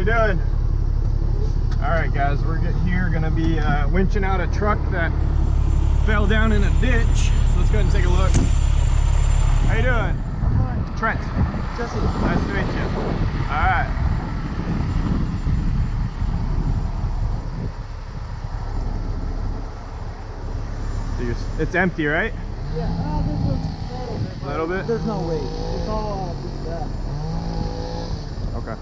doing? All right, guys, we're here gonna be winching out a truck that fell down in a ditch. So let's go ahead and take a look. How you doing? I'm fine. Trent. Jesse. Nice to meet you. All right. So it's empty, right? Yeah, there's a little bit. Little bit? There's no weight. It's all just that. Okay.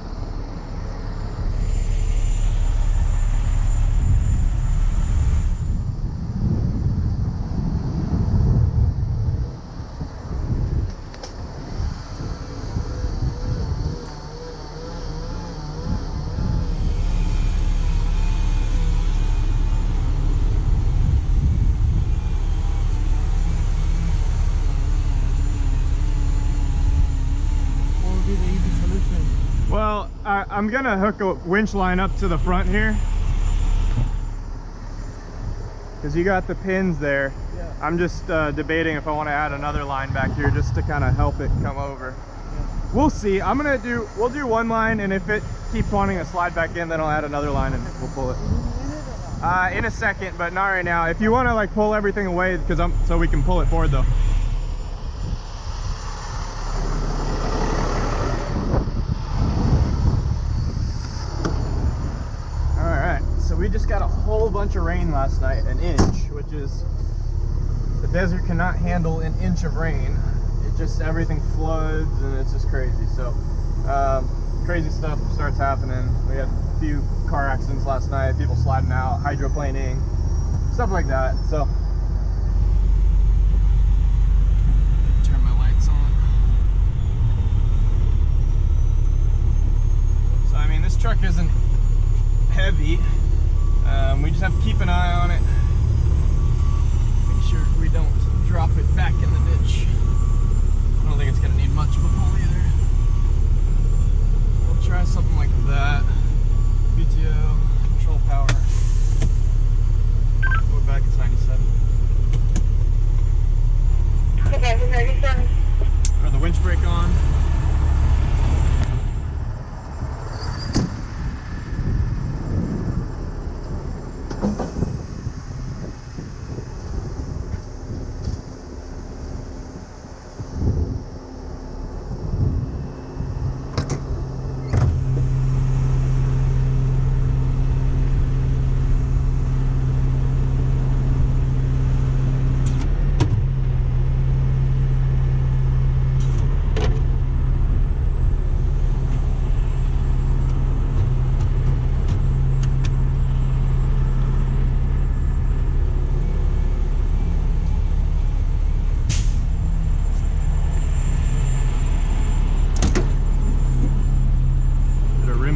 Well, I'm gonna hook a winch line up to the front here because you got the pins there. Yeah. I'm just debating if I want to add another line back here just to kind of help it come over. Yeah. We'll see. We'll do one line, and if it keeps wanting to slide back in, then I'll add another line and we'll pull it. In a second, but not right now. If you want to like pull everything away, so we can pull it forward though. So we just got a whole bunch of rain last night, an inch, which is, the desert cannot handle an inch of rain. It just, everything floods and it's just crazy. So crazy stuff starts happening. We had a few car accidents last night, people sliding out, hydroplaning, stuff like that. So turn my lights on. So I mean, this truck isn't heavy. We just have to keep an eye on it. Make sure we don't drop it back in the ditch. I don't think it's gonna need much of a pull either. We'll try something like that. PTO, control power. Go back, it's 97. Okay, 97. Throw the winch brake on.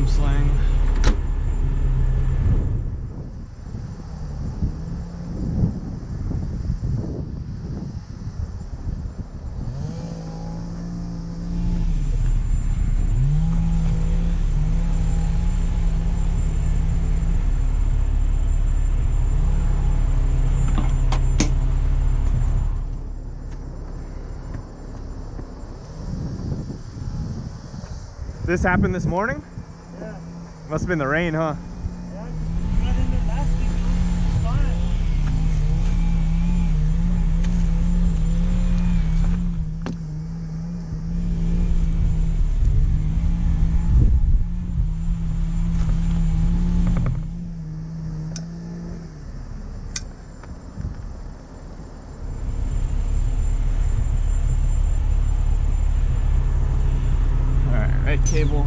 Slang. This happened this morning? Yeah. Must have been the rain, huh? Yeah, I didn't know last week. It was fine. Right cable.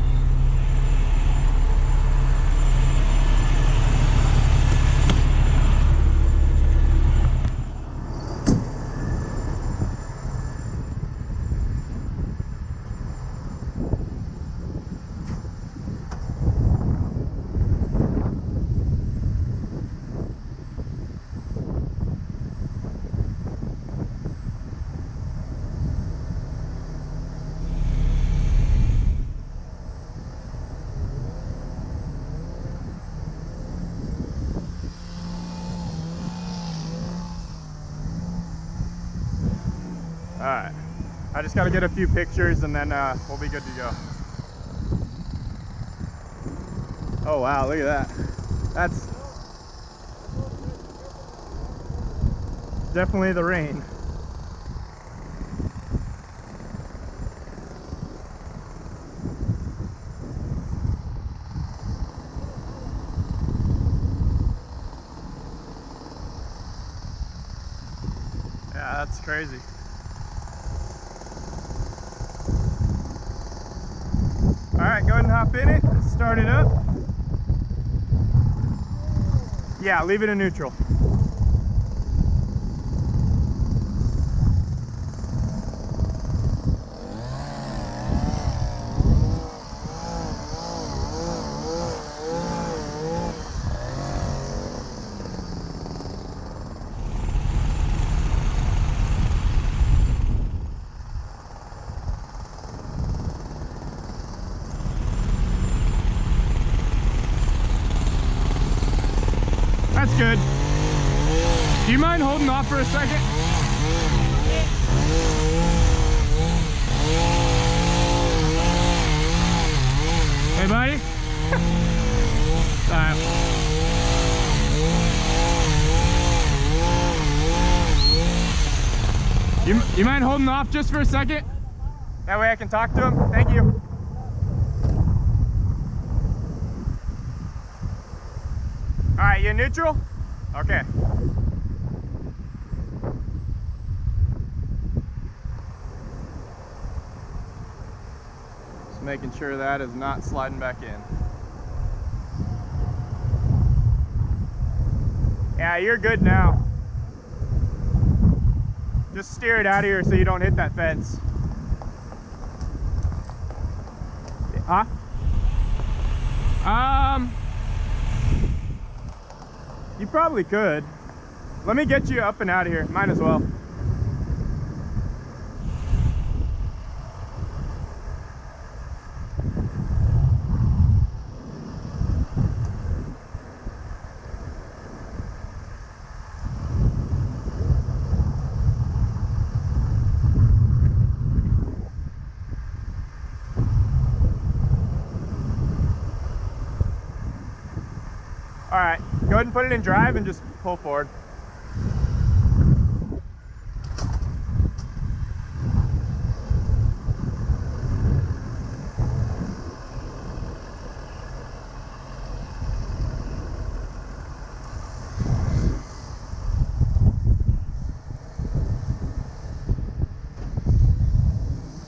All right, I just got to get a few pictures and then we'll be good to go. Oh wow, look at that. That's definitely the rain. Yeah, that's crazy. All right, go ahead and hop in it, start it up. Yeah, leave it in neutral. That's good. Do you mind holding off for a second? Hey, buddy. All right. You mind holding off just for a second? That way I can talk to him. Thank you. All right, you in neutral? Okay. Just making sure that is not sliding back in. Yeah, you're good now. Just steer it out of here so you don't hit that fence. Huh? You probably could. Let me get you up and out of here. Might as well. All right, go ahead and put it in drive and just pull forward.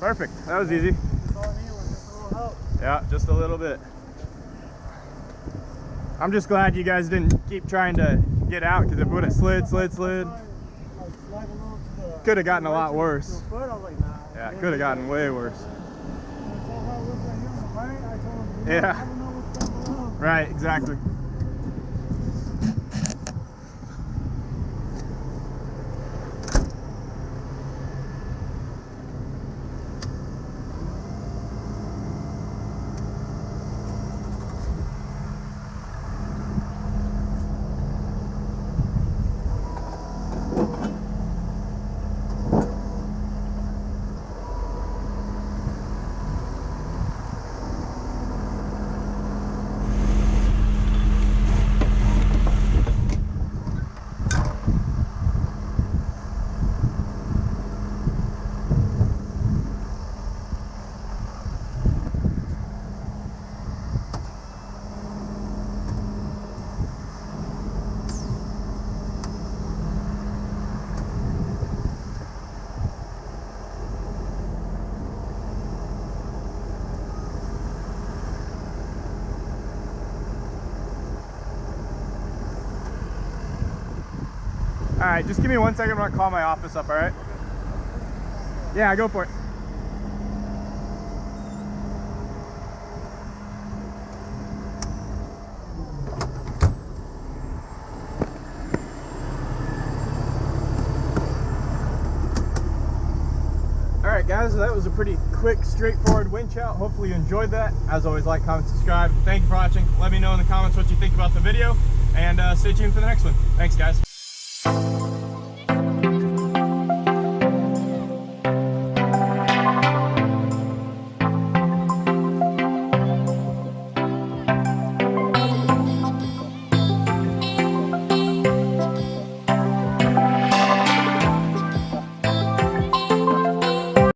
Perfect, that was easy. That's all I need was just a little help. Yeah, just a little bit. I'm just glad you guys didn't keep trying to get out, because if it would have slid. Could have gotten a lot worse. Yeah, could have gotten way worse. Yeah. Right, exactly. All right, just give me 1 second. I'm gonna call my office up, all right? Yeah, go for it. All right, guys, that was a pretty quick, straightforward winch out. Hopefully you enjoyed that. As always, like, comment, subscribe. Thank you for watching. Let me know in the comments what you think about the video, and stay tuned for the next one. Thanks, guys.